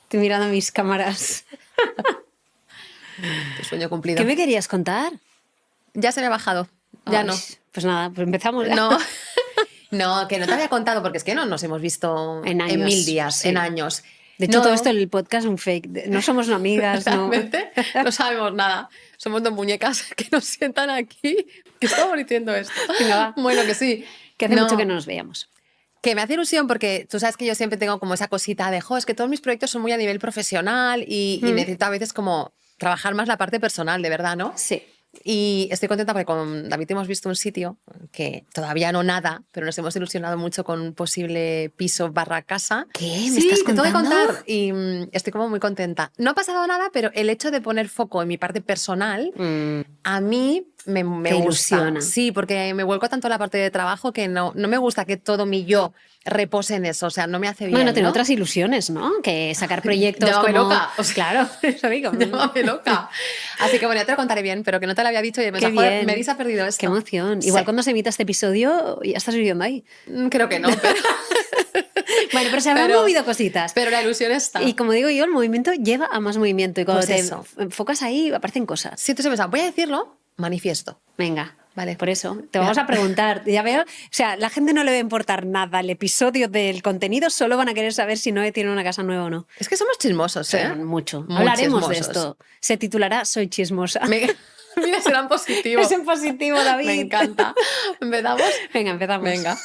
Estoy mirando mis cámaras. Tu sueño cumplido. ¿Qué me querías contar? Ya se me ha bajado. Ya Ay, no. Pues nada, pues empezamos ya. No. No, que no te había contado porque es que no nos hemos visto En años, 1000 días, sí. en años. De hecho, No, todo esto, el podcast es un fake. No somos amigas, no. realmente no sabemos nada. Somos dos muñecas que nos sientan aquí. ¿Qué estamos diciendo esto? Venga, va. Bueno, que sí. Que hace No, mucho que no nos veíamos. que me hace ilusión porque tú sabes que yo siempre tengo como esa cosita de, es que todos mis proyectos son muy a nivel profesional y necesito a veces como trabajar más la parte personal, de verdad, ¿no? Sí. Y estoy contenta porque con David hemos visto un sitio que todavía no nada, pero nos hemos ilusionado mucho con un posible piso / casa. ¿Qué? Sí, ¿Me estás te tengo que contando? contar y estoy como muy contenta. No ha pasado nada, pero el hecho de poner foco en mi parte personal a mí me Te gusta. ilusiona. Sí, porque me vuelco tanto a la parte de trabajo que no me gusta que todo mi yo repose en eso, o sea, no me hace bien. Bueno, tiene ¿no? otras ilusiones, ¿no? Que sacar proyectos Llámame como... loca. O sea, claro, eso digo. Llámame loca. Así que bueno, ya te lo contaré bien, pero que no te lo había dicho y he pensado, Qué bien. Mary ha perdido esto. Qué emoción. Sí. Igual cuando se emita este episodio ya estás viviendo ahí. Creo que no, pero... Bueno, pero se habrán movido cositas. Pero la ilusión está. Y como digo yo, el movimiento lleva a más movimiento. Y cuando Pues te enfocas ahí, aparecen cosas. Si tú se pensaba, voy a decirlo, manifiesto. Venga. Vale. Por eso, te vamos a preguntar. Ya veo, o sea, la gente no le va a importar nada el episodio del contenido, solo van a querer saber si Noé tiene una casa nueva o no. Es que somos chismosos, ¿eh? Mucho. Muy Hablaremos de chismosos. esto. Se titulará Soy chismosa. Mira, será en positivo. Es en positivo, David. Me encanta. ¿Empezamos? Venga, empezamos. Venga.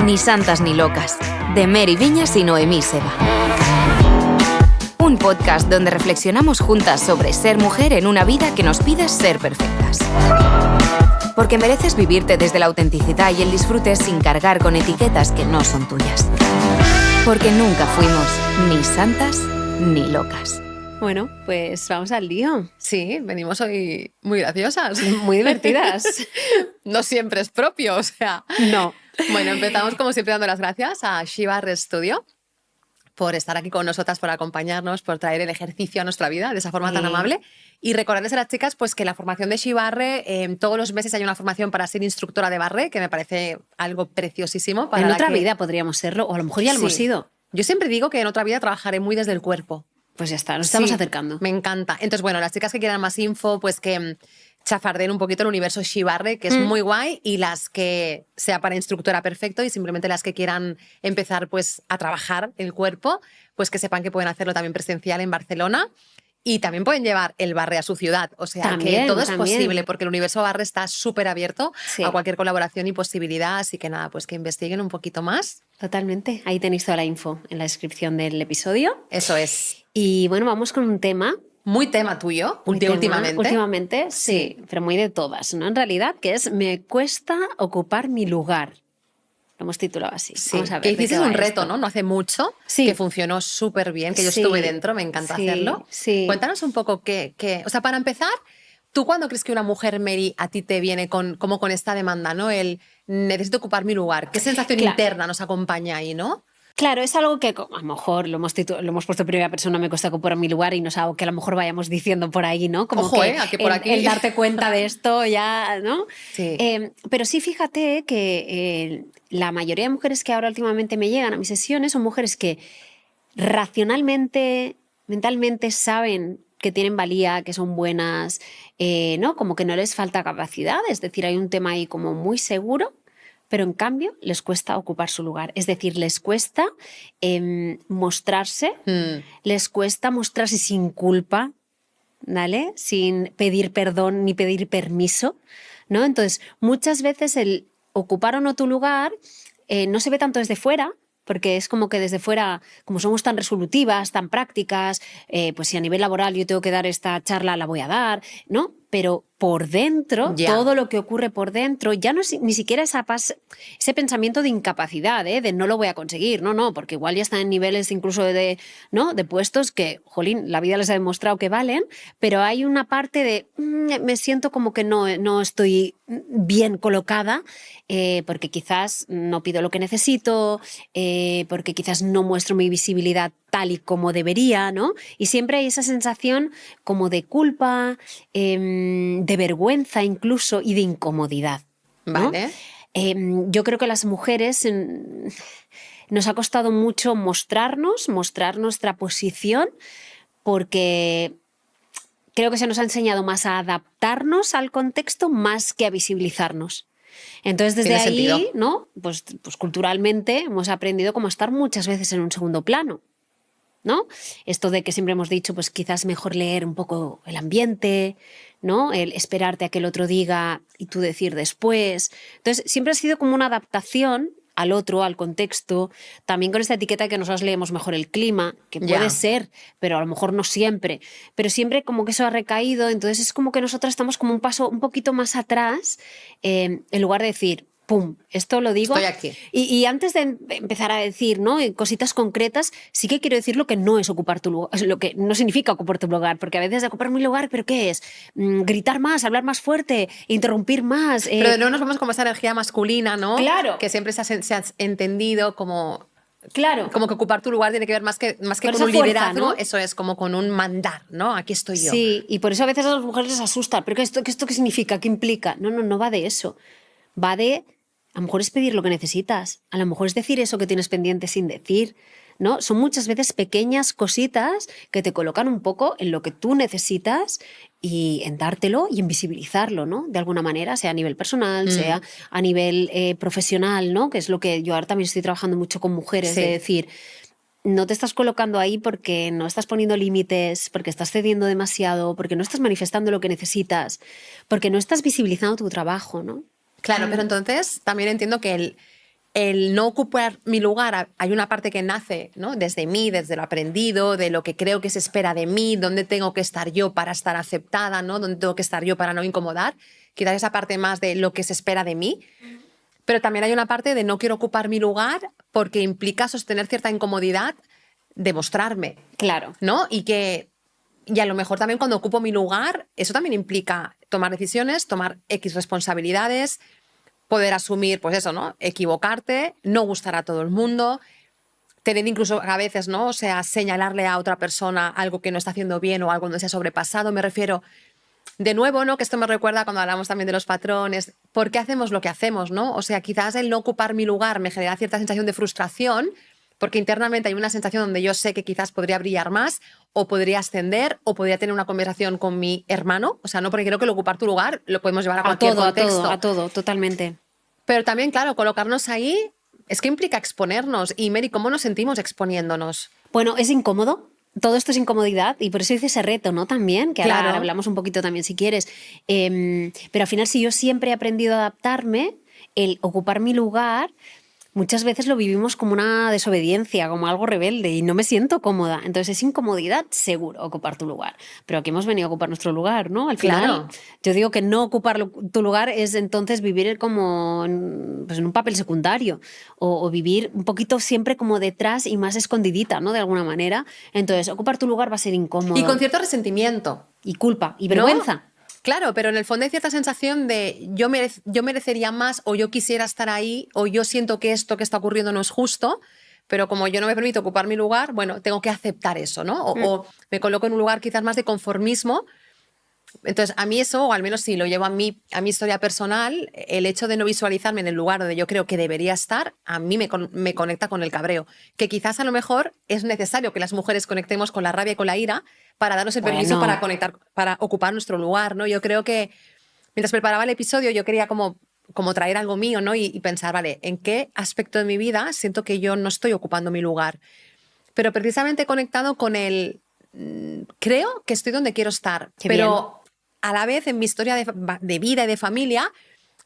Ni santas ni locas, de Mary Viñas y Noemí Seba. Un podcast donde reflexionamos juntas sobre ser mujer en una vida que nos pide ser perfectas. Porque mereces vivirte desde la autenticidad y el disfrute sin cargar con etiquetas que no son tuyas. Porque nunca fuimos ni santas ni locas. Bueno, pues vamos al lío. Sí, venimos hoy muy graciosas. Muy divertidas. No siempre es propio, o sea. No. Bueno, empezamos como siempre dando las gracias a Shiva Studio por estar aquí con nosotras, por acompañarnos, por traer el ejercicio a nuestra vida de esa forma tan amable. Y recordarles a las chicas pues, que la formación de Shibarre, todos los meses hay una formación para ser instructora de barre, que me parece algo preciosísimo. Para en otra vida podríamos serlo, o a lo mejor ya lo hemos sido. Yo siempre digo que en otra vida trabajaré muy desde el cuerpo. Pues ya está, nos estamos acercando. Me encanta. Entonces, bueno, las chicas que quieran más info, pues que chafarden un poquito el universo Shibarre, que es muy guay, y las que sea para instructora perfecto, y simplemente las que quieran empezar pues a trabajar el cuerpo, pues que sepan que pueden hacerlo también presencial en Barcelona. Y también pueden llevar el barre a su ciudad. O sea, que todo es posible, porque el universo barre está súper abierto a cualquier colaboración y posibilidad. Así que nada, pues que investiguen un poquito más. Totalmente. Ahí tenéis toda la info en la descripción del episodio. Eso es. Y bueno, vamos con un tema. Muy tema tuyo, últimamente. Últimamente, sí, pero muy de todas, ¿no? En realidad, que es me cuesta ocupar mi lugar. Lo hemos titulado así. Sí, vamos a ver que hiciste un reto, esto. ¿no? No hace mucho, que funcionó súper bien, que yo estuve dentro, me encanta hacerlo. Sí. Cuéntanos un poco qué... O sea, para empezar, ¿tú cuándo crees que una mujer, Mary, a ti te viene como con esta demanda, ¿no? El necesito ocupar mi lugar. ¿Qué sensación interna nos acompaña ahí, no? Claro, es algo que a lo mejor lo hemos puesto en primera persona, me cuesta ocupar mi lugar y no es algo que a lo mejor vayamos diciendo por ahí, ¿no? Como ojo, que a que por aquí... el darte cuenta de esto ya, ¿no? Sí. Pero sí, fíjate que la mayoría de mujeres que ahora últimamente me llegan a mis sesiones son mujeres que racionalmente, mentalmente saben que tienen valía, que son buenas, ¿no? Como que no les falta capacidad, es decir, hay un tema ahí como muy seguro, pero en cambio les cuesta ocupar su lugar. Es decir, les cuesta mostrarse, les cuesta mostrarse sin culpa, ¿vale? Sin pedir perdón ni pedir permiso, ¿no? Entonces, muchas veces el ocupar o no tu lugar no se ve tanto desde fuera, porque es como que desde fuera, como somos tan resolutivas, tan prácticas, pues si a nivel laboral yo tengo que dar esta charla, la voy a dar, ¿no? Pero por dentro, todo lo que ocurre por dentro, ya no es ni siquiera ese pensamiento de incapacidad, de no lo voy a conseguir, no, porque igual ya están en niveles incluso ¿no? de puestos que, jolín, la vida les ha demostrado que valen, pero hay una parte de me siento como que no estoy bien colocada, porque quizás no pido lo que necesito, porque quizás no muestro mi visibilidad tal y como debería, ¿no? Y siempre hay esa sensación como de culpa, de vergüenza incluso y de incomodidad, ¿no? Vale. Yo creo que las mujeres nos ha costado mucho mostrar nuestra posición, porque creo que se nos ha enseñado más a adaptarnos al contexto más que a visibilizarnos. Entonces, desde Tiene ahí, sentido. ¿no? Pues culturalmente hemos aprendido cómo estar muchas veces en un segundo plano, ¿no? Esto de que siempre hemos dicho, pues quizás mejor leer un poco el ambiente, ¿no? El esperarte a que el otro diga y tú decir después. Entonces, siempre ha sido como una adaptación al otro, al contexto, también con esta etiqueta de que nosotros leemos mejor el clima, que puede Ya. ser, pero a lo mejor no siempre. Pero siempre como que eso ha recaído, entonces es como que nosotras estamos como un paso un poquito más atrás, en lugar de decir, pum, esto lo digo. Estoy aquí. Y antes de empezar a decir, ¿no? Cositas concretas, sí que quiero decir lo que no es ocupar tu lugar, lo que no significa ocupar tu lugar, porque a veces ocupar mi lugar, ¿pero qué es? Gritar más, hablar más fuerte, interrumpir más. Pero de nuevo nos vamos como esa energía masculina, ¿no? Claro. Que siempre se ha entendido como Claro. que ocupar tu lugar tiene que ver más que Con con esa un fuerza, liderazgo, ¿no? eso es como con un mandar, ¿no? Aquí estoy yo. Sí, y por eso a veces a las mujeres les asusta. ¿Pero esto qué significa? ¿Qué implica? No va de eso. Va de, a lo mejor es pedir lo que necesitas. A lo mejor es decir eso que tienes pendiente sin decir, ¿no? Son muchas veces pequeñas cositas que te colocan un poco en lo que tú necesitas y en dártelo y en visibilizarlo, ¿no? De alguna manera, sea a nivel personal, sea a nivel profesional, ¿no? Que es lo que yo ahora también estoy trabajando mucho con mujeres, Sí. de decir, no te estás colocando ahí porque no estás poniendo límites, porque estás cediendo demasiado, porque no estás manifestando lo que necesitas, porque no estás visibilizando tu trabajo, ¿no? Claro, pero entonces también entiendo que el no ocupar mi lugar, hay una parte que nace, ¿no? Desde mí, desde lo aprendido, de lo que creo que se espera de mí, dónde tengo que estar yo para estar aceptada, ¿no? Dónde tengo que estar yo para no incomodar. Quizás esa parte más de lo que se espera de mí. Pero también hay una parte de no quiero ocupar mi lugar porque implica sostener cierta incomodidad de mostrarme, Claro. ¿no? Y a lo mejor también cuando ocupo mi lugar, eso también implica tomar decisiones, tomar X responsabilidades, poder asumir, pues eso, ¿no? Equivocarte, no gustar a todo el mundo, tener incluso a veces, ¿no? O sea, señalarle a otra persona algo que no está haciendo bien o algo donde se ha sobrepasado. Me refiero, de nuevo, ¿no? Que esto me recuerda cuando hablamos también de los patrones. ¿Por qué hacemos lo que hacemos, no? O sea, quizás el no ocupar mi lugar me genera cierta sensación de frustración porque internamente hay una sensación donde yo sé que quizás podría brillar más o podría ascender o podría tener una conversación con mi hermano. O sea, no porque creo que el ocupar tu lugar lo podemos llevar a cualquier contexto. A todo, totalmente. Pero también, claro, colocarnos ahí es que implica exponernos. Y Mary, ¿cómo nos sentimos exponiéndonos? Bueno, es incómodo. Todo esto es incomodidad y por eso hice ese reto, ¿no? También, que Claro. ahora hablamos un poquito también si quieres. Pero al final, si yo siempre he aprendido a adaptarme, el ocupar mi lugar, muchas veces lo vivimos como una desobediencia, como algo rebelde y no me siento cómoda. Entonces es incomodidad, seguro, ocupar tu lugar. Pero aquí hemos venido a ocupar nuestro lugar, ¿no? Al final, Claro. yo digo que no ocupar tu lugar es entonces vivir como pues en un papel secundario o vivir un poquito siempre como detrás y más escondidita, ¿no? De alguna manera. Entonces, ocupar tu lugar va a ser incómodo. Y con cierto resentimiento. Y culpa y ¿no? vergüenza. Claro, pero en el fondo hay cierta sensación de yo merecería más o yo quisiera estar ahí o yo siento que esto que está ocurriendo no es justo, pero como yo no me permito ocupar mi lugar, bueno, tengo que aceptar eso, ¿no? O me coloco en un lugar quizás más de conformismo. Entonces, a mí eso, o al menos si lo llevo a mi historia personal, el hecho de no visualizarme en el lugar donde yo creo que debería estar, a mí me conecta con el cabreo. Que quizás a lo mejor es necesario que las mujeres conectemos con la rabia y con la ira para darnos el permiso Bueno. para conectar, para ocupar nuestro lugar, ¿no? Yo creo que mientras preparaba el episodio yo quería como traer algo mío, ¿no? Y pensar, vale, ¿en qué aspecto de mi vida siento que yo no estoy ocupando mi lugar? Pero precisamente conectado con creo que estoy donde quiero estar, Qué pero bien. a la vez en mi historia de vida y de familia,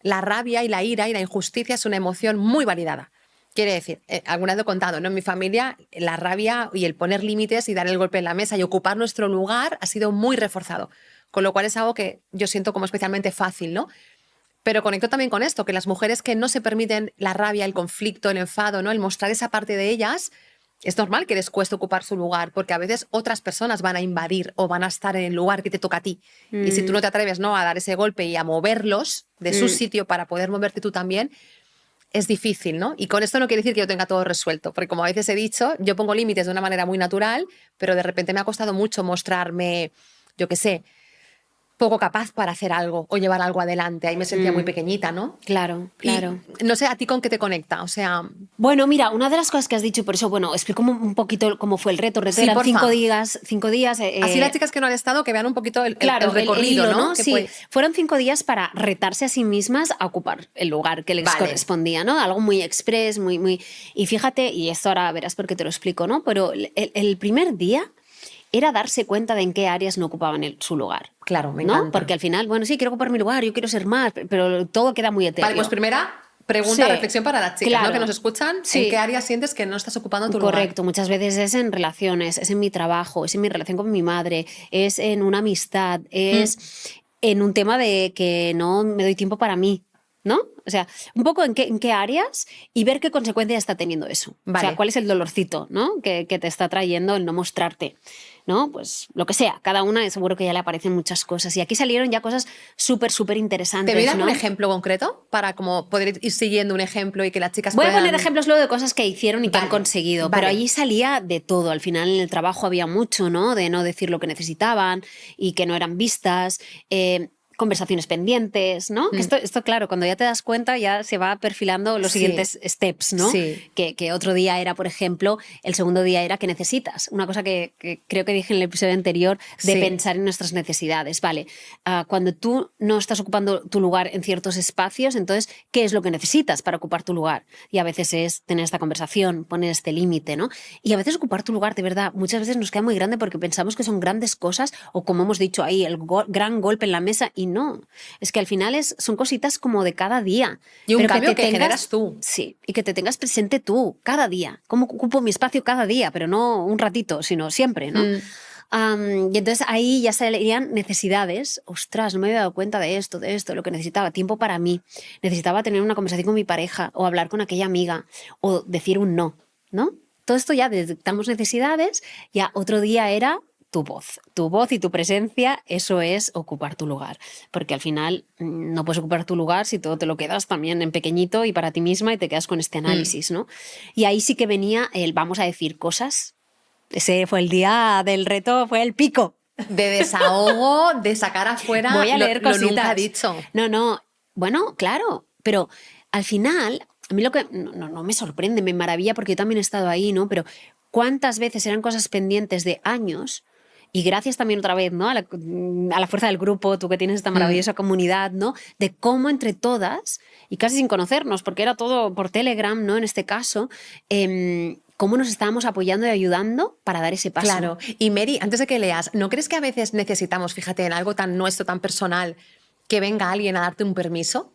la rabia y la ira y la injusticia es una emoción muy validada. Quiere decir, alguna vez lo he contado, ¿no? En mi familia la rabia y el poner límites y dar el golpe en la mesa y ocupar nuestro lugar ha sido muy reforzado, con lo cual es algo que yo siento como especialmente fácil, ¿no? Pero conecto también con esto, que las mujeres que no se permiten la rabia, el conflicto, el enfado, ¿no? El mostrar esa parte de ellas, es normal que les cueste ocupar su lugar, porque a veces otras personas van a invadir o van a estar en el lugar que te toca a ti. Y si tú no te atreves, ¿no?, a dar ese golpe y a moverlos de su sitio para poder moverte tú también, es difícil, ¿no? Y con esto no quiere decir que yo tenga todo resuelto, porque como a veces he dicho, yo pongo límites de una manera muy natural, pero de repente me ha costado mucho mostrarme, yo qué sé, poco capaz para hacer algo o llevar algo adelante. Ahí me sentía muy pequeñita, ¿no? Claro, claro. Y no sé, ¿a ti con qué te conecta? O sea, Bueno, mira, una de las cosas que has dicho, por eso, bueno, explico un poquito cómo fue el reto. El reto Sí, eran porfa. 5 días. así las chicas que no han estado, que vean un poquito el Claro, recorrido, el hilo, ¿no? Que Sí, fue- fueron 5 días para retarse a sí mismas a ocupar el lugar que les Vale. correspondía, ¿no? Algo muy express, muy... Y fíjate, y esto ahora verás por qué te lo explico, ¿no? Pero el primer día era darse cuenta de en qué áreas no ocupaban su lugar. Claro, me ¿no? encanta. Porque al final, bueno, sí, quiero ocupar mi lugar, yo quiero ser más, pero todo queda muy etéreo. Vale, pues primera pregunta, Sí, reflexión para las chicas, claro. ¿no? Que nos escuchan. Sí. ¿En qué área sientes que no estás ocupando tu lugar? Correcto, muchas veces es en relaciones, es en mi trabajo, es en mi relación con mi madre, es en una amistad, es en un tema de que no me doy tiempo para mí, ¿no? O sea, un poco en qué áreas y ver qué consecuencias está teniendo eso. Vale. O sea, cuál es el dolorcito, ¿no? Que te está trayendo el no mostrarte, ¿no? Pues lo que sea, cada una seguro que ya le aparecen muchas cosas. Y aquí salieron ya cosas súper interesantes. ¿Te voy a dar ¿no? un ejemplo concreto para como poder ir siguiendo un ejemplo y que las chicas Voy a puedan... poner ejemplos luego de cosas que hicieron y que Vale, han conseguido, vale. pero allí salía de todo. Al final en el trabajo había mucho, ¿no? De no decir lo que necesitaban y que no eran vistas. Conversaciones pendientes, ¿no? Que esto, claro, cuando ya te das cuenta ya se va perfilando los Sí. siguientes steps, ¿no? Sí. Que otro día era, por ejemplo, el segundo día era ¿qué necesitas? Una cosa que creo que dije en el episodio anterior de Sí. pensar en nuestras necesidades, ¿vale? Cuando tú no estás ocupando tu lugar en ciertos espacios, entonces, ¿qué es lo que necesitas para ocupar tu lugar? Y a veces es tener esta conversación, poner este límite, ¿no? Y a veces ocupar tu lugar, de verdad, muchas veces nos queda muy grande porque pensamos que son grandes cosas o como hemos dicho ahí, el gran golpe en la mesa y no. Es que al final son cositas como de cada día. Y un pero cambio te que generas tú. Sí, y que te tengas presente tú, cada día. ¿Cómo ocupo mi espacio cada día? Pero no un ratito, sino siempre, ¿no? Y entonces ahí ya salían necesidades. Ostras, no me había dado cuenta de esto, lo que necesitaba. Tiempo para mí. Necesitaba tener una conversación con mi pareja o hablar con aquella amiga o decir un no, ¿no? Todo esto ya detectamos necesidades. Ya otro día era tu voz y tu presencia, eso es ocupar tu lugar. Porque al final no puedes ocupar tu lugar si todo te lo quedas también en pequeñito y para ti misma y te quedas con este análisis, ¿no? Y ahí sí que venía el vamos a decir cosas. Ese fue el día del reto, fue el pico. De desahogo, de sacar afuera Voy a leer lo cositas. nunca dicho. No, bueno, claro, pero al final, a mí lo que no me sorprende, me maravilla porque yo también he estado ahí, ¿no? Pero ¿cuántas veces eran cosas pendientes de años? Y gracias también otra vez, ¿no? A la fuerza del grupo, tú que tienes esta maravillosa comunidad, ¿no? De cómo entre todas, y casi sin conocernos, porque era todo por Telegram, ¿no? En este caso, cómo nos estábamos apoyando y ayudando para dar ese paso. Claro. Y Mary, antes de que leas, ¿no crees que a veces necesitamos, fíjate, en algo tan nuestro, tan personal, que venga alguien a darte un permiso?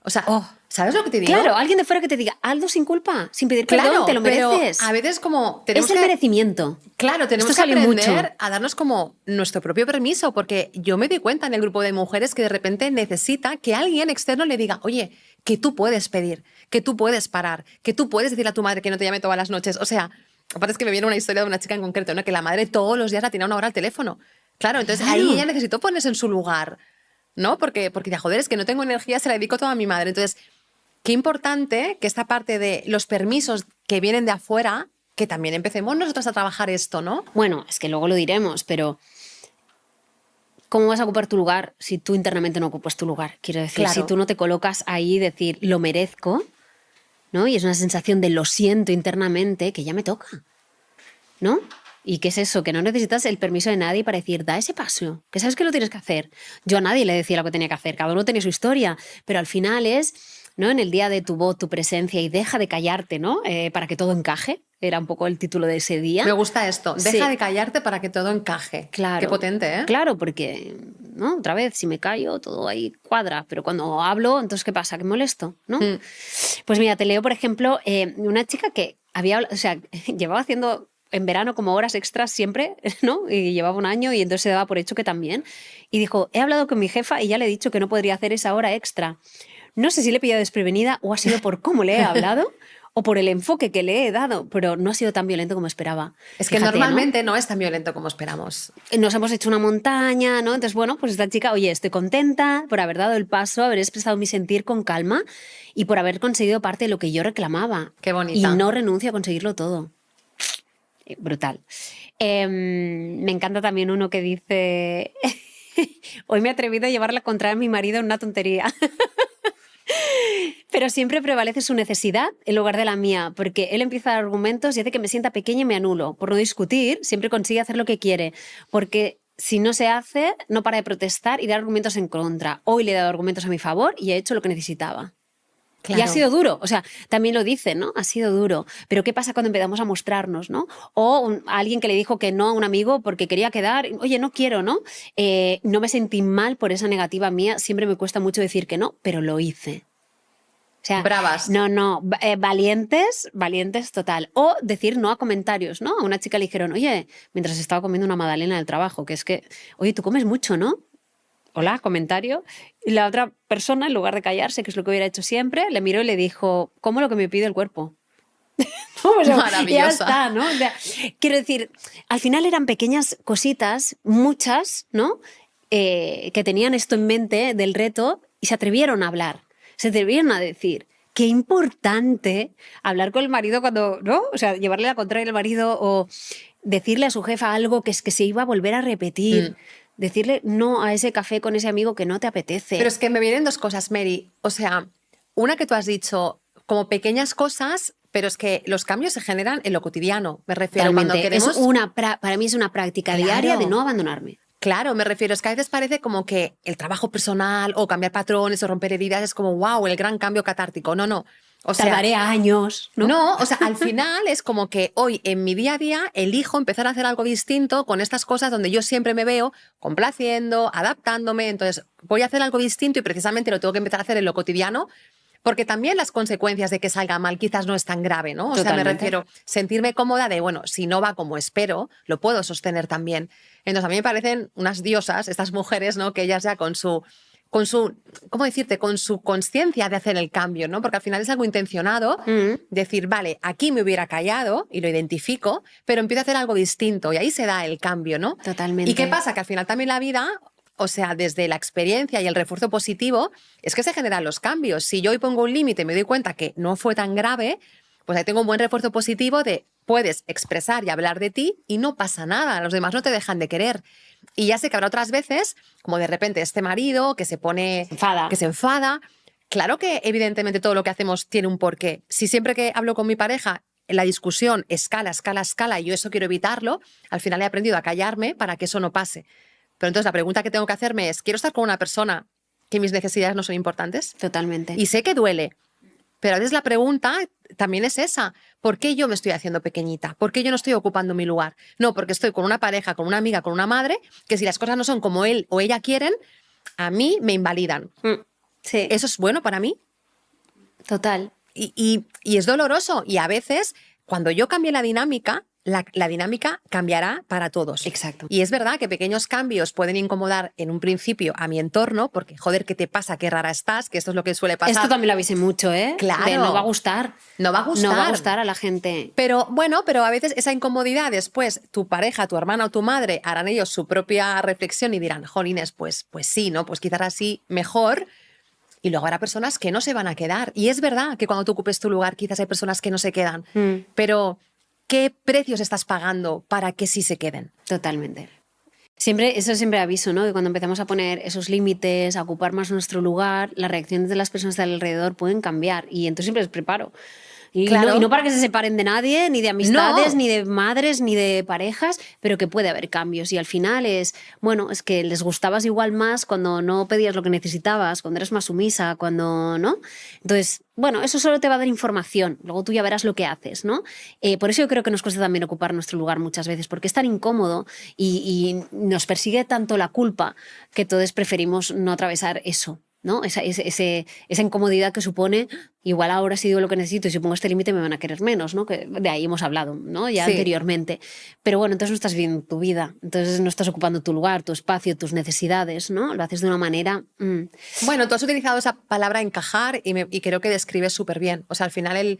O sea, ¿sabes lo que te digo? Claro, alguien de fuera que te diga, hazlo sin culpa, sin pedir perdón, Claro, te lo mereces. pero a veces como tenemos es el que... merecimiento. Claro, tenemos Esto que sale aprender mucho. a darnos como nuestro propio permiso, porque yo me doy cuenta en el grupo de mujeres que de repente necesita que alguien externo le diga, oye, que tú puedes pedir, que tú puedes parar, que tú puedes decirle a tu madre que no te llame todas las noches. O sea, aparte es que me viene una historia de una chica en concreto, ¿no? Que la madre todos los días la tenía una hora al teléfono. Claro, entonces Claro. ahí ella necesitó ponerse en su lugar, ¿no? Porque ya, joder, es que no tengo energía, se la dedico toda a mi madre. Entonces, qué importante que esta parte de los permisos que vienen de afuera, que también empecemos nosotros a trabajar esto, ¿no? Bueno, es que luego lo diremos, pero ¿cómo vas a ocupar tu lugar si tú internamente no ocupas tu lugar? Quiero decir, Claro. si tú no te colocas ahí y decir, lo merezco, ¿no? Y es una sensación de lo siento internamente, que ya me toca, ¿no? ¿Y qué es eso? Que no necesitas el permiso de nadie para decir, da ese paso, que sabes que lo tienes que hacer. Yo a nadie le decía lo que tenía que hacer, cada uno tenía su historia, pero al final es, ¿no? En el día de tu voz, tu presencia y deja de callarte, ¿no? Para que todo encaje, era un poco el título de ese día. Me gusta esto. Deja Sí. de callarte para que todo encaje. Claro. Qué potente, ¿eh? Claro, porque, ¿no? Otra vez, si me callo, todo ahí cuadra, pero cuando hablo, entonces, ¿qué pasa? ¿Qué molesto? ¿No? Pues mira, te leo, por ejemplo, una chica que llevaba haciendo en verano como horas extras siempre, ¿no? Y llevaba un año y entonces se daba por hecho que también. Y dijo, he hablado con mi jefa y ya le he dicho que no podría hacer esa hora extra. No sé si le he pillado desprevenida o ha sido por cómo le he hablado o por el enfoque que le he dado, pero no ha sido tan violento como esperaba. Es que Fíjate, ¿no? normalmente ¿no? Es tan violento como esperamos. Nos hemos hecho una montaña, ¿no? Entonces, bueno, pues esta chica, oye, estoy contenta por haber dado el paso, haber expresado mi sentir con calma y por haber conseguido parte de lo que yo reclamaba. Qué bonita. Y no renuncio a conseguirlo todo. Brutal. Me encanta también uno que dice... hoy me he atrevido a llevarla contra mi marido en una tontería. Pero siempre prevalece su necesidad en lugar de la mía, porque él empieza a dar argumentos y hace que me sienta pequeña y me anulo. Por no discutir, siempre consigue hacer lo que quiere, porque si no se hace, no para de protestar y dar argumentos en contra. Hoy le he dado argumentos a mi favor y he hecho lo que necesitaba. Claro. Y ha sido duro, o sea, también lo dice, ¿no? Ha sido duro. Pero ¿qué pasa cuando empezamos a mostrarnos, ¿no? O alguien que le dijo que no a un amigo porque quería quedar, oye, no quiero, ¿no? No me sentí mal por esa negativa mía, siempre me cuesta mucho decir que no, pero lo hice. O sea, bravas. Valientes total. O decir no a comentarios, ¿no? A una chica le dijeron, oye, mientras estaba comiendo una magdalena del trabajo, que es que, oye, tú comes mucho, ¿no? Hola, comentario. Y la otra persona, en lugar de callarse, que es lo que hubiera hecho siempre, le miró y le dijo, como lo que me pide el cuerpo. Maravillosa. Ya está, ¿no? O sea, quiero decir, al final eran pequeñas cositas, muchas, ¿no? Que tenían esto en mente del reto y se atrevieron a hablar, se atrevieron a decir. Qué importante hablar con el marido cuando, ¿no? O sea, llevarle la contraria al marido o decirle a su jefa algo que es que se iba a volver a repetir. Decirle no a ese café con ese amigo que no te apetece. Pero es que me vienen dos cosas, Mary. O sea, una que tú has dicho como pequeñas cosas, pero es que los cambios se generan en lo cotidiano. Me refiero Totalmente. cuando queremos... Para mí es una práctica Claro. diaria de no abandonarme. Claro, me refiero, es que a veces parece como que el trabajo personal o cambiar patrones o romper heridas es como, wow, el gran cambio catártico. No. O sea, Tardaré años, ¿no? No, o sea, al final es como que hoy en mi día a día elijo empezar a hacer algo distinto con estas cosas donde yo siempre me veo complaciendo, adaptándome. Entonces voy a hacer algo distinto y precisamente lo tengo que empezar a hacer en lo cotidiano porque también las consecuencias de que salga mal quizás no es tan grave, ¿no? O sea, me refiero sentirme cómoda de, bueno, si no va como espero, lo puedo sostener también. Entonces a mí me parecen unas diosas estas mujeres, ¿no? Que ellas ya con su, ¿cómo decirte? Con su conciencia de hacer el cambio, ¿no? Porque al final es algo intencionado, decir, vale, aquí me hubiera callado y lo identifico, pero empiezo a hacer algo distinto y ahí se da el cambio, ¿no? Totalmente. ¿Y qué pasa? Que al final también la vida, o sea, desde la experiencia y el refuerzo positivo, es que se generan los cambios. Si yo hoy pongo un límite y me doy cuenta que no fue tan grave, pues ahí tengo un buen refuerzo positivo de puedes expresar y hablar de ti y no pasa nada, los demás no te dejan de querer. Y ya sé que habrá otras veces, como de repente este marido que se enfada. Claro que evidentemente todo lo que hacemos tiene un porqué. Si siempre que hablo con mi pareja la discusión escala y yo eso quiero evitarlo, al final he aprendido a callarme para que eso no pase. Pero entonces la pregunta que tengo que hacerme es, ¿quiero estar con una persona que mis necesidades no son importantes? Totalmente. Y sé que duele, pero a veces la pregunta también es esa. ¿Por qué yo me estoy haciendo pequeñita? ¿Por qué yo no estoy ocupando mi lugar? No, porque estoy con una pareja, con una amiga, con una madre, que si las cosas no son como él o ella quieren, a mí me invalidan. Sí. ¿Eso es bueno para mí? Total. Y es doloroso. Y a veces, cuando yo cambie la dinámica, la dinámica cambiará para todos. Exacto. Y es verdad que pequeños cambios pueden incomodar en un principio a mi entorno, porque, joder, ¿qué te pasa? Qué rara estás, que esto es lo que suele pasar. Esto también lo avisé mucho, ¿eh? Claro. De no va a gustar. No va a gustar. No va a gustar a la gente. Pero bueno, pero a veces esa incomodidad después tu pareja, tu hermana o tu madre harán ellos su propia reflexión y dirán, jolines, pues sí, ¿no? Pues quizás así mejor. Y luego habrá personas que no se van a quedar. Y es verdad que cuando tú ocupes tu lugar quizás hay personas que no se quedan. Pero ¿qué precios estás pagando para que sí se queden? Totalmente. Eso siempre aviso, ¿no? Que cuando empezamos a poner esos límites, a ocupar más nuestro lugar, las reacciones de las personas de alrededor pueden cambiar. Y entonces siempre les preparo. Y, claro. no para que se separen de nadie, ni de amistades, No. ni de madres, ni de parejas, pero que puede haber cambios. Y al final es que les gustabas igual más cuando no pedías lo que necesitabas, cuando eres más sumisa, cuando, ¿no? Entonces, eso solo te va a dar información. Luego tú ya verás lo que haces, ¿no? Por eso yo creo que nos cuesta también ocupar nuestro lugar muchas veces, porque es tan incómodo y nos persigue tanto la culpa que todos preferimos no atravesar eso, ¿no? Esa incomodidad que supone, igual ahora si digo lo que necesito y si pongo este límite me van a querer menos, ¿no? Que de ahí hemos hablado, ¿no? Ya anteriormente. Pero entonces no estás viviendo tu vida, entonces no estás ocupando tu lugar, tu espacio, tus necesidades, ¿no? Lo haces de una manera... Bueno, tú has utilizado esa palabra encajar y creo que describes súper bien. O sea, al final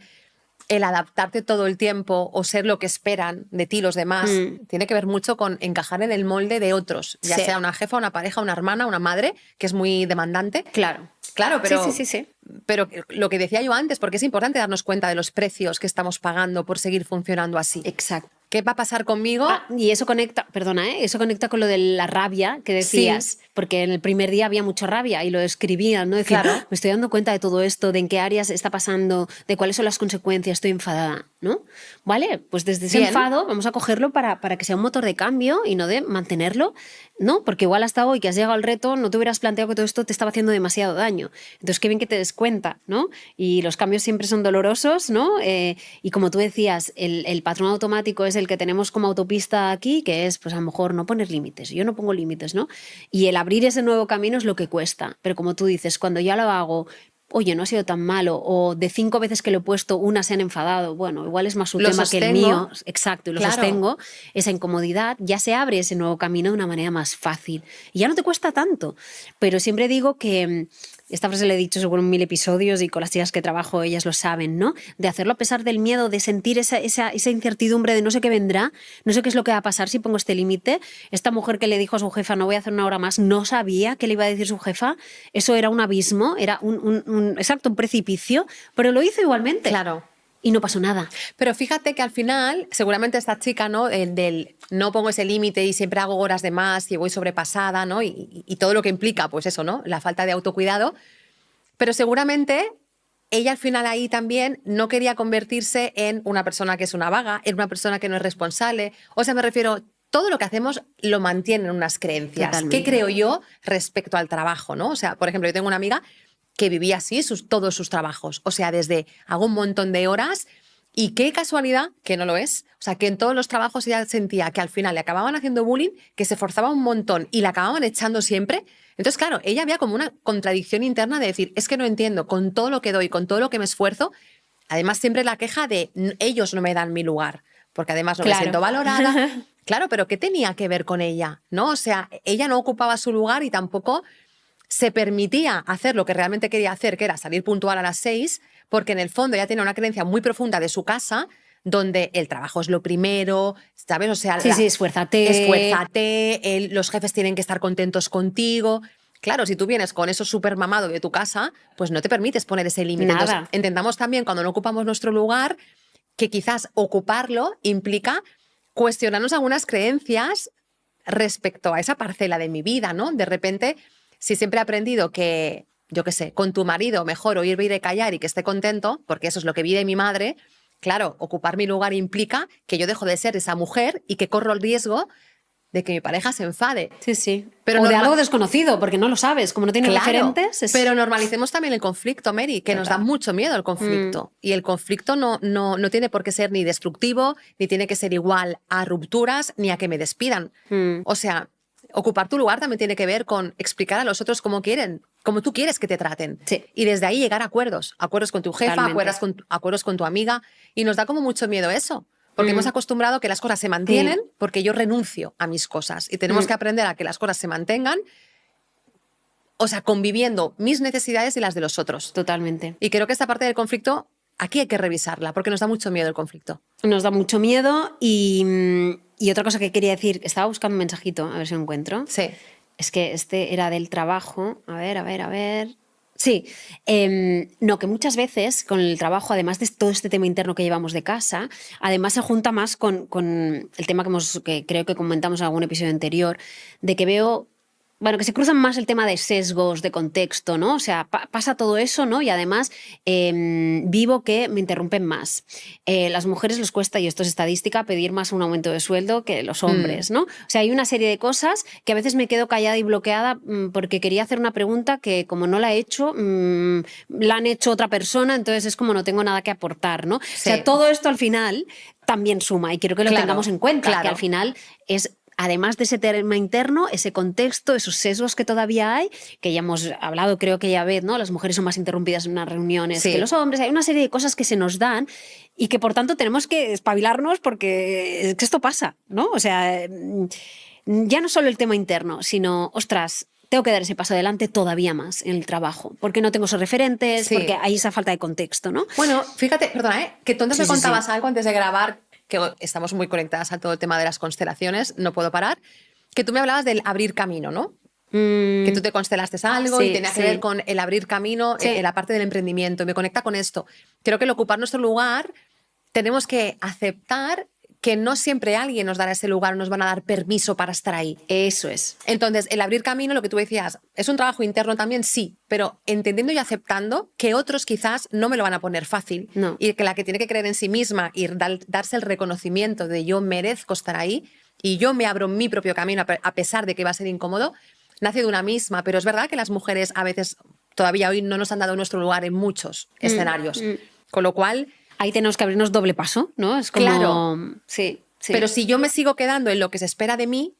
el adaptarte todo el tiempo o ser lo que esperan de ti los demás tiene que ver mucho con encajar en el molde de otros, ya sea una jefa, una pareja, una hermana, una madre, que es muy demandante. Claro. Claro, pero, Sí. Pero lo que decía yo antes, porque es importante darnos cuenta de los precios que estamos pagando por seguir funcionando así. Exacto. ¿Qué va a pasar conmigo? Y eso conecta, perdona, eso conecta con lo de la rabia que decías, porque en el primer día había mucha rabia y lo escribían, ¿no? Decían, Claro. me estoy dando cuenta de todo esto, de en qué áreas está pasando, de cuáles son las consecuencias, estoy enfadada, ¿no? Vale, pues desde ese Bien. enfado vamos a cogerlo para que sea un motor de cambio y no de mantenerlo, ¿no? Porque igual hasta hoy que has llegado al reto no te hubieras planteado que todo esto te estaba haciendo demasiado daño. Entonces, qué bien que te des cuenta, ¿no? Y los cambios siempre son dolorosos, ¿no? Y como tú decías, el patrón automático es el que tenemos como autopista aquí, que es, pues a lo mejor no poner límites. Yo no pongo límites, ¿no? Y el abrir ese nuevo camino es lo que cuesta. Pero como tú dices, cuando ya lo hago, oye, no ha sido tan malo, o de 5 veces que lo he puesto, una se han enfadado, bueno, igual es más su Lo tema que el sostengo. mío, exacto, y lo Claro. sostengo, esa incomodidad, ya se abre ese nuevo camino de una manera más fácil. Y ya no te cuesta tanto. Pero siempre digo que, esta frase la he dicho seguro en 1000 episodios y con las chicas que trabajo ellas lo saben, ¿no? De hacerlo a pesar del miedo, de sentir esa incertidumbre de no sé qué vendrá, no sé qué es lo que va a pasar si pongo este límite. Esta mujer que le dijo a su jefa, no voy a hacer una hora más, no sabía qué le iba a decir su jefa. Eso era un abismo, era un precipicio, pero lo hizo igualmente. Claro. Y no pasó nada. Pero fíjate que al final, seguramente esta chica, ¿no? Del no pongo ese límite y siempre hago horas de más y voy sobrepasada, ¿no? Y todo lo que implica, pues eso, ¿no? La falta de autocuidado. Pero seguramente ella al final ahí también no quería convertirse en una persona que es una vaga, en una persona que no es responsable. O sea, me refiero, todo lo que hacemos lo mantienen unas creencias. Totalmente. ¿Qué creo yo respecto al trabajo, ¿no? O sea, por ejemplo, yo tengo una amiga que vivía así todos sus trabajos. O sea, desde hago un montón de horas y qué casualidad que no lo es. O sea, que en todos los trabajos ella sentía que al final le acababan haciendo bullying, que se forzaba un montón y la acababan echando siempre. Entonces, claro, ella había como una contradicción interna de decir, es que no entiendo, con todo lo que doy, con todo lo que me esfuerzo, además siempre la queja de ellos no me dan mi lugar, porque además no me siento valorada. Claro, pero ¿qué tenía que ver con ella? ¿No? O sea, ella no ocupaba su lugar y tampoco se permitía hacer lo que realmente quería hacer, que era salir puntual a las 6, porque en el fondo ella tenía una creencia muy profunda de su casa, donde el trabajo es lo primero, ¿sabes? O sea, Sí, esfuérzate. Esfuérzate, los jefes tienen que estar contentos contigo. Claro, si tú vienes con eso súper mamado de tu casa, pues no te permites poner ese límite. Nada. Entonces, entendamos también cuando no ocupamos nuestro lugar, que quizás ocuparlo implica cuestionarnos algunas creencias respecto a esa parcela de mi vida, ¿no? De repente, si siempre he aprendido que, yo qué sé, con tu marido mejor oír y callar y que esté contento, porque eso es lo que vi de mi madre, claro, ocupar mi lugar implica que yo dejo de ser esa mujer y que corro el riesgo de que mi pareja se enfade. Sí, sí. Pero o de algo desconocido, porque no lo sabes, como no tienes referentes. Pero normalicemos también el conflicto, Mary, que nos da mucho miedo el conflicto. Y el conflicto no tiene por qué ser ni destructivo, ni tiene que ser igual a rupturas, ni a que me despidan. O sea, ocupar tu lugar también tiene que ver con explicar a los otros cómo quieren, cómo tú quieres que te traten. Sí. Y desde ahí llegar a acuerdos con tu jefa, acuerdos con tu amiga. Y nos da como mucho miedo eso. Porque hemos acostumbrado que las cosas se mantienen porque yo renuncio a mis cosas. Y tenemos que aprender a que las cosas se mantengan, o sea, conviviendo mis necesidades y las de los otros. Totalmente. Y creo que esta parte del conflicto, aquí hay que revisarla, porque nos da mucho miedo el conflicto. Nos da mucho miedo y otra cosa que quería decir, estaba buscando un mensajito, a ver si lo encuentro. Sí. Es que este era del trabajo. A ver. Sí, no, que muchas veces con el trabajo, además de todo este tema interno que llevamos de casa, además se junta más con el tema que creo que comentamos en algún episodio anterior, de que veo, bueno, que se cruzan más el tema de sesgos, de contexto, ¿no? O sea, pasa todo eso, ¿no? Y además vivo que me interrumpen más. Las mujeres les cuesta, y esto es estadística, pedir más un aumento de sueldo que los hombres, ¿no? O sea, hay una serie de cosas que a veces me quedo callada y bloqueada porque quería hacer una pregunta que como no la he hecho, la han hecho otra persona, entonces es como no tengo nada que aportar, ¿no? Sí. O sea, todo esto al final también suma y quiero que lo tengamos en cuenta, que al final es... Además de ese tema interno, ese contexto, esos sesgos que todavía hay, que ya hemos hablado, creo que ya ves, ¿no? Las mujeres son más interrumpidas en unas reuniones que los hombres. Hay una serie de cosas que se nos dan y que, por tanto, tenemos que espabilarnos porque es que esto pasa, ¿no? O sea, ya no solo el tema interno, sino, ostras, tengo que dar ese paso adelante todavía más en el trabajo, porque no tengo esos referentes, porque hay esa falta de contexto, ¿no? Bueno, fíjate, perdona, que tú antes me contabas algo antes de grabar, que estamos muy conectadas a todo el tema de las constelaciones, no puedo parar, que tú me hablabas del abrir camino, ¿no? Que tú te constelaste algo Sí, y tenía que sí. ver con el abrir camino Sí. en la parte del emprendimiento. Me conecta con esto. Creo que el ocupar nuestro lugar tenemos que aceptar que no siempre alguien nos dará ese lugar, nos van a dar permiso para estar ahí. Eso es. Entonces, el abrir camino, lo que tú decías, ¿es un trabajo interno también? Sí, pero entendiendo y aceptando que otros quizás no me lo van a poner fácil. No. Y que la que tiene que creer en sí misma y darse el reconocimiento de yo merezco estar ahí y yo me abro mi propio camino a pesar de que va a ser incómodo, nace de una misma. Pero es verdad que las mujeres a veces todavía hoy no nos han dado nuestro lugar en muchos escenarios. Con lo cual... Ahí tenemos que abrirnos doble paso, ¿no? Es como... Claro. Sí, sí. Pero si yo me sigo quedando en lo que se espera de mí,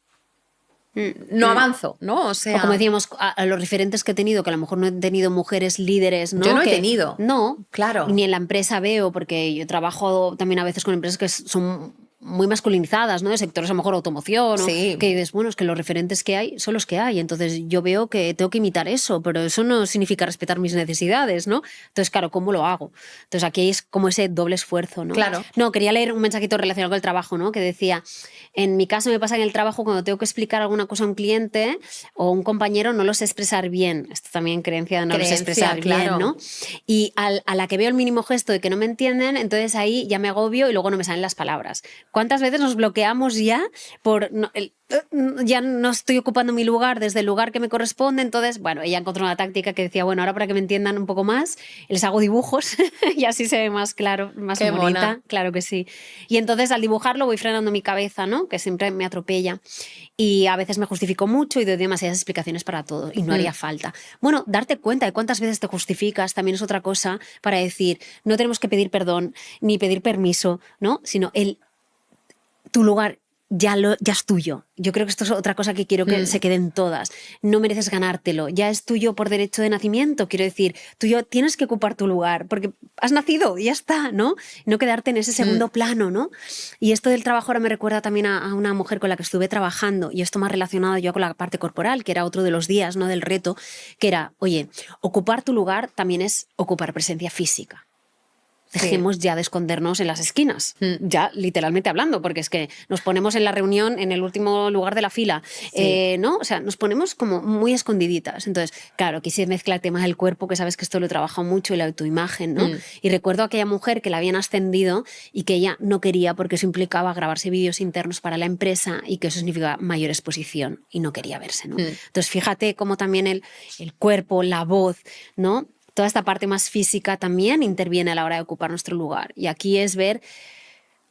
no avanzo, ¿no? O sea... O como decíamos, a los referentes que he tenido, que a lo mejor no he tenido mujeres líderes, ¿no? Yo no he Que- tenido. No. Claro. Ni en la empresa veo, porque yo trabajo también a veces con empresas que son muy masculinizadas, ¿no? De sectores a lo mejor automoción, ¿no? Sí. Que dices, bueno, es que los referentes que hay son los que hay. Entonces yo veo que tengo que imitar eso, pero eso no significa respetar mis necesidades, ¿no? Entonces, claro, ¿cómo lo hago? Entonces aquí es como ese doble esfuerzo, ¿no? Claro. No, quería leer un mensajito relacionado con el trabajo, ¿no? Que decía, en mi caso me pasa en el trabajo cuando tengo que explicar alguna cosa a un cliente o un compañero no lo sé expresar bien. Esto también creencia de no lo sé Creencia, expresar claro. bien, ¿no? Y a la que veo el mínimo gesto de que no me entienden, entonces ahí ya me agobio y luego no me salen las palabras. ¿Cuántas veces nos bloqueamos ya por... ya no estoy ocupando mi lugar desde el lugar que me corresponde, entonces, bueno, ella encontró una táctica que decía, bueno, ahora para que me entiendan un poco más, les hago dibujos y así se ve más claro, más Qué bonita. mona. Claro que sí. Y entonces al dibujarlo voy frenando mi cabeza, ¿no? Que siempre me atropella. Y a veces me justifico mucho y doy demasiadas explicaciones para todo y no haría falta. Bueno, darte cuenta de cuántas veces te justificas también es otra cosa para decir, no tenemos que pedir perdón ni pedir permiso, ¿no? Sino tu lugar ya es tuyo. Yo creo que esto es otra cosa que quiero que se queden todas. No mereces ganártelo. Ya es tuyo por derecho de nacimiento. Quiero decir, tú ya tienes que ocupar tu lugar porque has nacido y ya está, ¿no? No quedarte en ese segundo plano, ¿no? Y esto del trabajo ahora me recuerda también a una mujer con la que estuve trabajando y esto más relacionado yo con la parte corporal, que era otro de los días, ¿no? Del reto, que era, oye, ocupar tu lugar también es ocupar presencia física. Dejemos ya de escondernos en las esquinas, ya literalmente hablando, porque es que nos ponemos en la reunión en el último lugar de la fila, ¿no? O sea, nos ponemos como muy escondiditas. Entonces, claro, aquí se mezcla el tema del cuerpo, que sabes que esto lo he trabajado mucho, y la autoimagen, ¿no? Y recuerdo a aquella mujer que la habían ascendido y que ella no quería porque eso implicaba grabarse vídeos internos para la empresa y que eso significa mayor exposición y no quería verse, ¿no? Entonces, fíjate cómo también el cuerpo, la voz, ¿no? Toda esta parte más física también interviene a la hora de ocupar nuestro lugar. Y aquí es ver,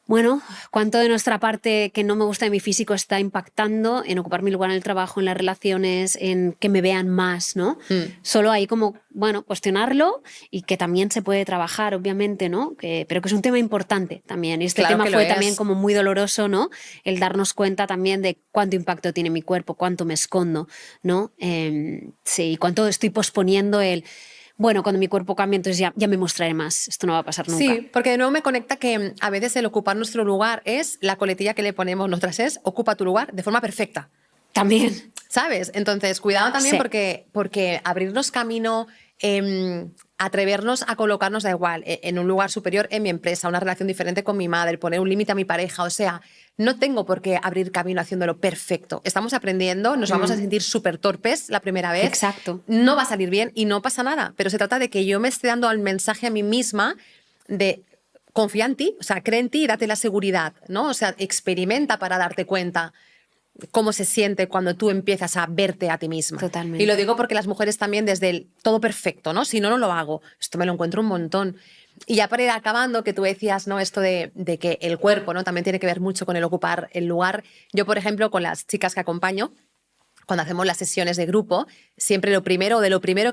bueno, cuánto de nuestra parte que no me gusta de mi físico está impactando en ocupar mi lugar en el trabajo, en las relaciones, en que me vean más, ¿no? Solo ahí como, bueno, cuestionarlo y que también se puede trabajar, obviamente, ¿no? Pero que es un tema importante también. Y este Claro tema que lo fue es. también como muy doloroso, ¿no? El darnos cuenta también de cuánto impacto tiene mi cuerpo, cuánto me escondo, ¿no? Sí, cuánto estoy posponiendo el... Bueno, cuando mi cuerpo cambie, entonces ya me mostraré más. Esto no va a pasar nunca. Sí, porque de nuevo me conecta que a veces el ocupar nuestro lugar es la coletilla que le ponemos nosotras es ocupa tu lugar de forma perfecta. También. ¿Sabes? Entonces, cuidado también Sí. porque abrirnos camino, atrevernos a colocarnos, da igual, en un lugar superior en mi empresa, una relación diferente con mi madre, poner un límite a mi pareja, o sea, no tengo por qué abrir camino haciéndolo perfecto. Estamos aprendiendo, nos vamos a sentir súper torpes la primera vez. Exacto. No va a salir bien y no pasa nada, pero se trata de que yo me esté dando el mensaje a mí misma de confía en ti, o sea, cree en ti y date la seguridad, ¿no? O sea, experimenta para darte cuenta cómo se siente cuando tú empiezas a verte a ti misma. Totalmente. Y lo digo porque las mujeres también desde el todo perfecto, ¿no? Si no, no lo hago. Esto me lo encuentro un montón. Y ya para ir acabando, que tú decías, ¿no? Esto de que el cuerpo, ¿no? También tiene que ver mucho con el ocupar el lugar. Yo, por ejemplo, con las chicas que acompaño, cuando hacemos las sesiones de grupo, siempre lo primero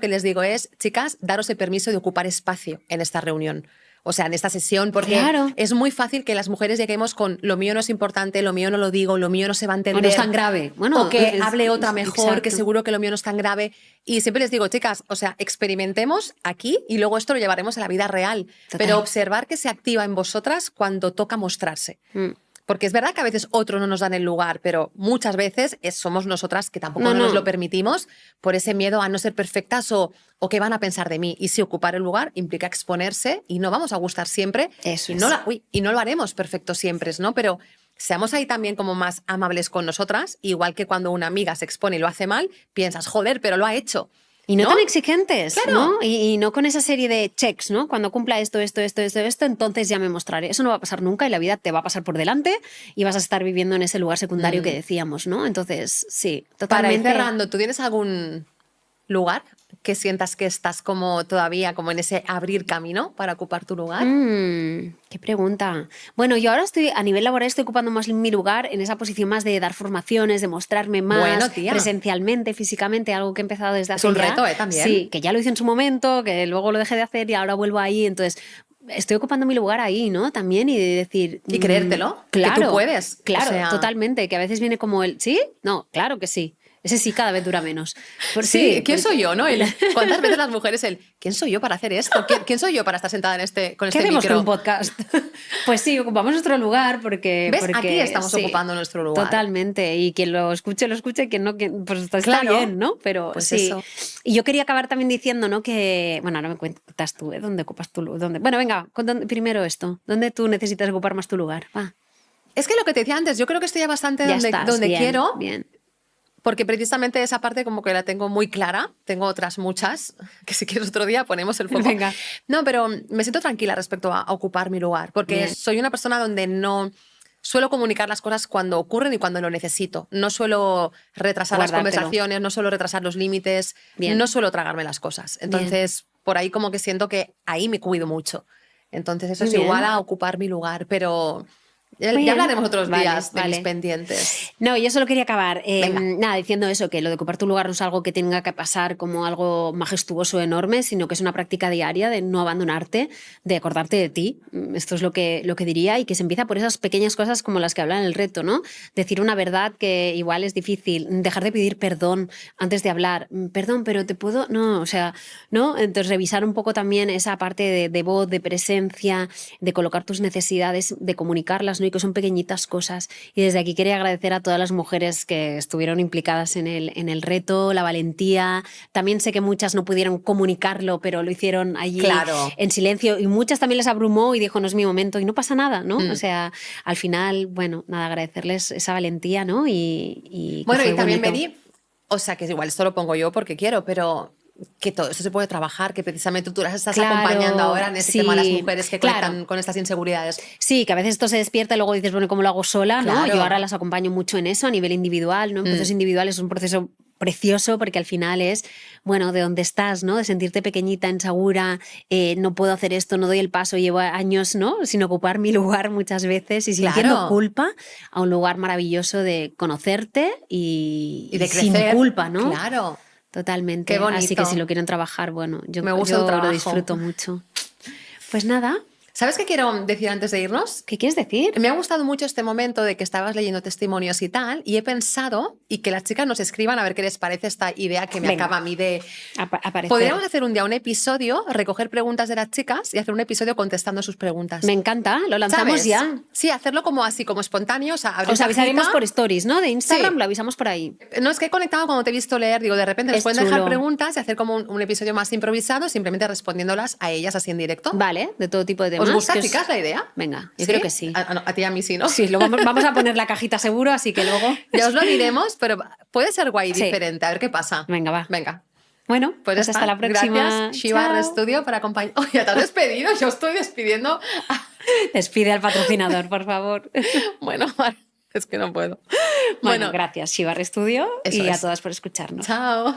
que les digo es, chicas, daros el permiso de ocupar espacio en esta reunión. O sea, en esta sesión, porque Claro. es muy fácil que las mujeres lleguemos con lo mío no es importante, lo mío no lo digo, lo mío no se va a entender. O no es tan grave. Bueno, o que hable otra mejor, exacto. que seguro que lo mío no es tan grave. Y siempre les digo, chicas, o sea, experimentemos aquí y luego esto lo llevaremos a la vida real. Total. Pero observar que se activa en vosotras cuando toca mostrarse. Mm. Porque es verdad que a veces otros no nos dan el lugar, pero muchas veces somos nosotras que tampoco No, nos no. lo permitimos por ese miedo a no ser perfectas o qué van a pensar de mí. Y si ocupar el lugar implica exponerse y no vamos a gustar siempre. Eso y es. no, y no lo haremos perfecto siempre, ¿no? Pero seamos ahí también como más amables con nosotras, igual que cuando una amiga se expone y lo hace mal, piensas, joder, pero lo ha hecho. Y no tan exigentes, Claro. ¿no? Y no con esa serie de checks, ¿no? Cuando cumpla esto, entonces ya me mostraré. Eso no va a pasar nunca y la vida te va a pasar por delante y vas a estar viviendo en ese lugar secundario que decíamos, ¿no? Entonces, sí, Para ir totalmente. cerrando, ¿tú tienes algún lugar que sientas que estás como todavía como en ese abrir camino para ocupar tu lugar? Qué pregunta. Bueno, yo ahora a nivel laboral estoy ocupando más mi lugar en esa posición más de dar formaciones, de mostrarme más Bueno, tía. presencialmente, físicamente, algo que he empezado desde hace un ya. reto, también. Sí, que ya lo hice en su momento, que luego lo dejé de hacer y ahora vuelvo ahí, entonces estoy ocupando mi lugar ahí, ¿no? También y de decir... Y creértelo, claro, que tú puedes. Claro, O sea, totalmente, que a veces viene como el... ¿Sí? No, claro que sí. Ese sí cada vez dura menos. Sí, ¿quién porque- soy yo, no? ¿Cuántas veces las mujeres ¿quién soy yo para hacer esto? ¿Quién soy yo para estar sentada con ¿Qué este hacemos micro? con un podcast? Pues sí, ocupamos nuestro lugar porque... ¿Ves? porque Aquí estamos sí, ocupando nuestro lugar. Totalmente. Y quien lo escuche, quien no, pues está Claro. bien, ¿no? Pero Pues sí. eso. Y yo quería acabar también diciendo, ¿no? Que... Bueno, ahora me cuentas tú, ¿eh? ¿Dónde ocupas tu lugar? Bueno, venga, primero esto. ¿Dónde tú necesitas ocupar más tu lugar? Va. Es que lo que te decía antes, yo creo que estoy ya bastante Ya donde, estás, donde bien, quiero. Bien. Porque precisamente esa parte como que la tengo muy clara. Tengo otras muchas, que si quieres otro día ponemos el foco. Venga. No, pero me siento tranquila respecto a ocupar mi lugar, porque Bien. soy una persona donde no suelo comunicar las cosas cuando ocurren y cuando lo necesito. No suelo retrasar las Guardártelo. conversaciones, no suelo retrasar los límites, Bien. no suelo tragarme las cosas. Entonces, por ahí como que siento que ahí me cuido mucho. Entonces, eso Muy es bien. igual a ocupar mi lugar, pero... Ya Bien. hablaremos otros Vale, días de mis vale. pendientes. No, yo solo quería acabar. Venga. Nada, diciendo eso, que lo de ocupar tu lugar no es algo que tenga que pasar como algo majestuoso, enorme, sino que es una práctica diaria de no abandonarte, de acordarte de ti. Esto es lo que diría, y que se empieza por esas pequeñas cosas como las que hablan en el reto, ¿no? Decir una verdad que igual es difícil, dejar de pedir perdón antes de hablar. Perdón, pero te puedo... No, o sea, ¿no? Entonces revisar un poco también esa parte de voz, de presencia, de colocar tus necesidades, de comunicarlas, ¿no? Y que son pequeñitas cosas. Y desde aquí quería agradecer a todas las mujeres que estuvieron implicadas en el reto, la valentía. También sé que muchas no pudieron comunicarlo, pero lo hicieron allí Claro. en silencio. Y muchas también les abrumó y dijo, no es mi momento. Y no pasa nada, ¿no? O sea, al final, bueno, nada, agradecerles esa valentía, ¿no? Y Bueno, que y fue también bonito. me di, o sea, que igual esto lo pongo yo porque quiero, pero que todo esto se puede trabajar, que precisamente tú las estás Claro, acompañando ahora en ese sí, tema a las mujeres que conectan claro. con estas inseguridades. Sí, que a veces esto se despierta y luego dices, bueno, ¿cómo lo hago sola? ¿no? Claro. Yo ahora las acompaño mucho en eso, a nivel individual, ¿no? En procesos individuales es un proceso precioso porque al final es, bueno, de dónde estás, ¿no? De sentirte pequeñita, insegura, no puedo hacer esto, no doy el paso, llevo años, ¿no? Sin ocupar mi lugar muchas veces y sintiendo Claro. culpa, a un lugar maravilloso de conocerte y de sin crecer. culpa, ¿no? Claro. Totalmente. Qué bonito. Así que si lo quieren trabajar, bueno, yo, Me gusta yo tu trabajo. lo disfruto mucho. Pues nada, ¿Sabes qué quiero decir antes de irnos? ¿qué quieres decir? Me ha gustado mucho este momento de que estabas leyendo testimonios y tal, y he pensado, y que las chicas nos escriban a ver qué les parece esta idea que me Venga. acaba a mí de... Aparecer. Podríamos hacer un día un episodio, recoger preguntas de las chicas y hacer un episodio contestando sus preguntas. Me encanta, lo lanzamos ¿Sabes? ya. Sí, hacerlo como así, como espontáneo. O sea, abrir Os avisaremos cajita. por stories, ¿no? De Instagram, Sí. lo avisamos por ahí. No, es que he conectado cuando te he visto leer, digo, de repente nos Es pueden dejar chulo. preguntas y hacer como un episodio más improvisado, simplemente respondiéndolas a ellas así en directo. Vale, de todo tipo de temas. ¿Os gusta, que chicas, la idea? Venga, yo ¿Sí? creo que sí. A ti y a mí sí, ¿no? Sí, lo vamos a poner la cajita seguro, así que luego... Ya os lo diremos, pero puede ser guay y Sí. diferente. A ver qué pasa. Venga, va. Venga. Bueno, Pues pues ya hasta está. la próxima. Gracias, Shivar Chao. Studio, por acompañar. Oye, ya te has despedido. Yo estoy despidiendo. Despide al patrocinador, por favor. Bueno, es que no puedo. Bueno, gracias, Shivar Studio, Eso y a es. todas por escucharnos. Chao.